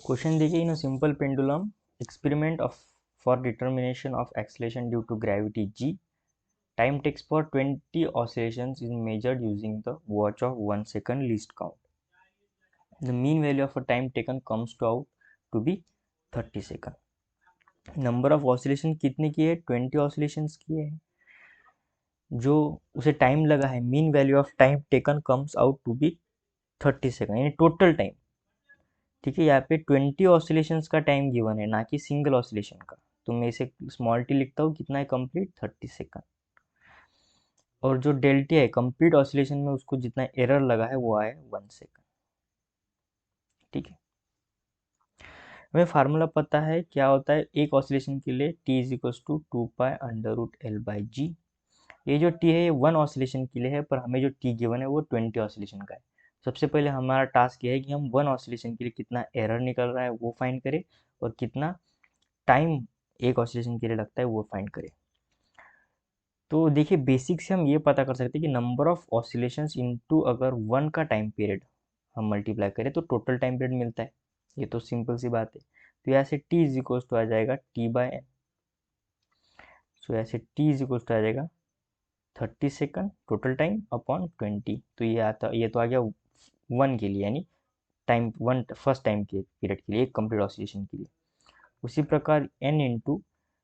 Question देखिए, in a simple pendulum experiment of for determination of acceleration due to gravity g, time takes for 20 oscillations is measured using the watch of 1 second least count. The mean value of a time taken comes to out to be 30 second. Number of oscillation कितने की है? 20 oscillations की है। जो उसे time लगा है, mean value of time taken comes out to be 30 second, यानी टोटल टाइम। ठीक है, यहाँ पे 20 ऑसिलेशंस का टाइम गिवन है, ना कि सिंगल ऑसिलेशन का। तो मैं इसे स्मॉल टी लिखता हूँ, कितना है कंप्लीट? 30 सेकंड। और जो डेल्टा है कंप्लीट ऑसिलेशन में, उसको जितना एरर लगा है वो आया 1 सेकंड। ठीक है, हमें फार्मूला पता है क्या होता है एक ऑसिलेशन के लिए, t is equal to 2π√L/g। ये जो t है ये 1 ऑसिलेशन के लिए है, पर हमें जो t गिवन है वो 20 ऑसिलेशन का है। सबसे पहले हमारा टास्क ये है कि हम 1 ऑसिलेशन के लिए कितना एरर निकल रहा है वो फाइंड करें, और कितना टाइम एक ऑसिलेशन के लिए लगता है वो फाइंड करें। तो देखिए, बेसिक से हम ये पता कर सकते हैं कि नंबर ऑफ ऑसिलेशंस इनटू अगर 1 का टाइम पीरियड हम मल्टीप्लाई करें तो टोटल टाइम पीरियड मिलता है। ये तो सिंपल सी बात है। तो यहाँ से t इज इक्वल टू आ जाएगा t/n। सो यहाँ से t इज इक्वल टू आ जाएगा 30 सेकंड टोटल टाइम अपॉन 20। तो ये तो आ गया 1 के लिए, यानी टाइम 1 फर्स्ट टाइम के पीरियड के लिए, एक कंप्लीट ऑसिलेशन के लिए। उसी प्रकार n इंटू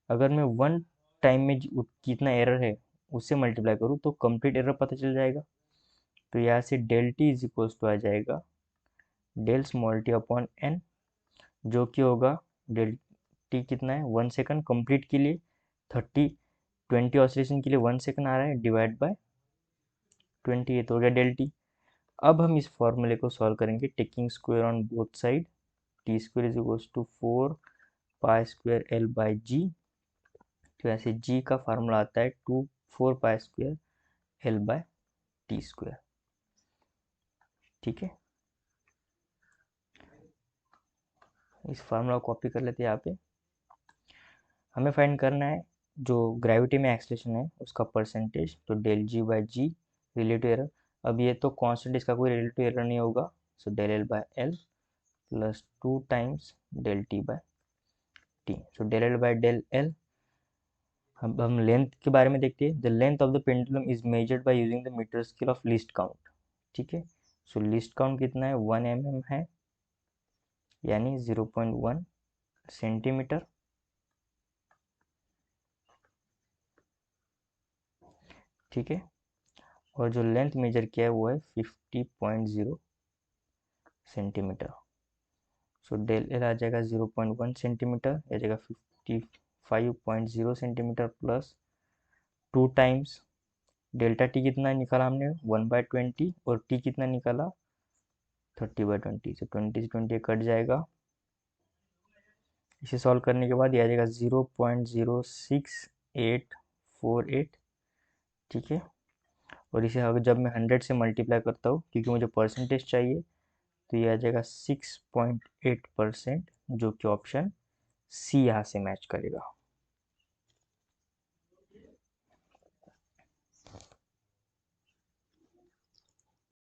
अगर मैं 1 टाइम में कितना एरर है उससे मल्टीप्लाई करूँ तो कंप्लीट एरर पता चल जाएगा। तो यहाँ से del T is equals to आ जाएगा del small T upon n, जो कि होगा डेल टी कितना है 1 सेकंड कंप्लीट के लिए, 20 ऑसिलेशन के लिए 1 सेकंड आ रहा है, डिवाइड बाय 20, ये तो हो गया डेल टी। अब हम इस फॉर्मूले को सॉल्व करेंगे taking square on both side. T square is equals to 4π²L/g। तो ऐसे g का फार्मूला आता है 4π²L/t²। ठीक है, इस फार्मूला को कॉपी कर लेते हैं यहाँ पे। हमें फाइंड करना है जो ग्रेविटी में एक्सलेशन है उसका परसेंटेज, तो डेल g/g रिलेटिव एरर। अब ये तो कांस्टेंट, इसका कोई रिलेटिव एरर नहीं होगा। So del L/L plus 2 times del t/t। So del L/L। हम लेंथ के बारे में देखते हैं। The length of the pendulum is measured by using the metre scale of least count. ठीक है, सो लीस्ट काउंट कितना है? 1 mm है, यानी 0.1 सेंटीमीटर। ठीक है, और जो लेंथ मेजर किया है वो है 50.0 सेंटीमीटर। सो डेल एल आ जाएगा 0.1 सेंटीमीटर, आ जाएगा 55.0 centimetre plus 2 times delta T कितना निकाला हमने? 1/20, और टी कितना निकाला? 30/20। सो 20 से 20 कट जाएगा। इसे सॉल्व करने के बाद ये आ जाएगा 0.06848। ठीक है, और इसे अगर जब मैं 100 से मल्टीप्लाई करता हूँ, क्योंकि मुझे परसेंटेज चाहिए, तो ये आ जाएगा 6.8%, जो कि ऑप्शन सी यहाँ से मैच करेगा।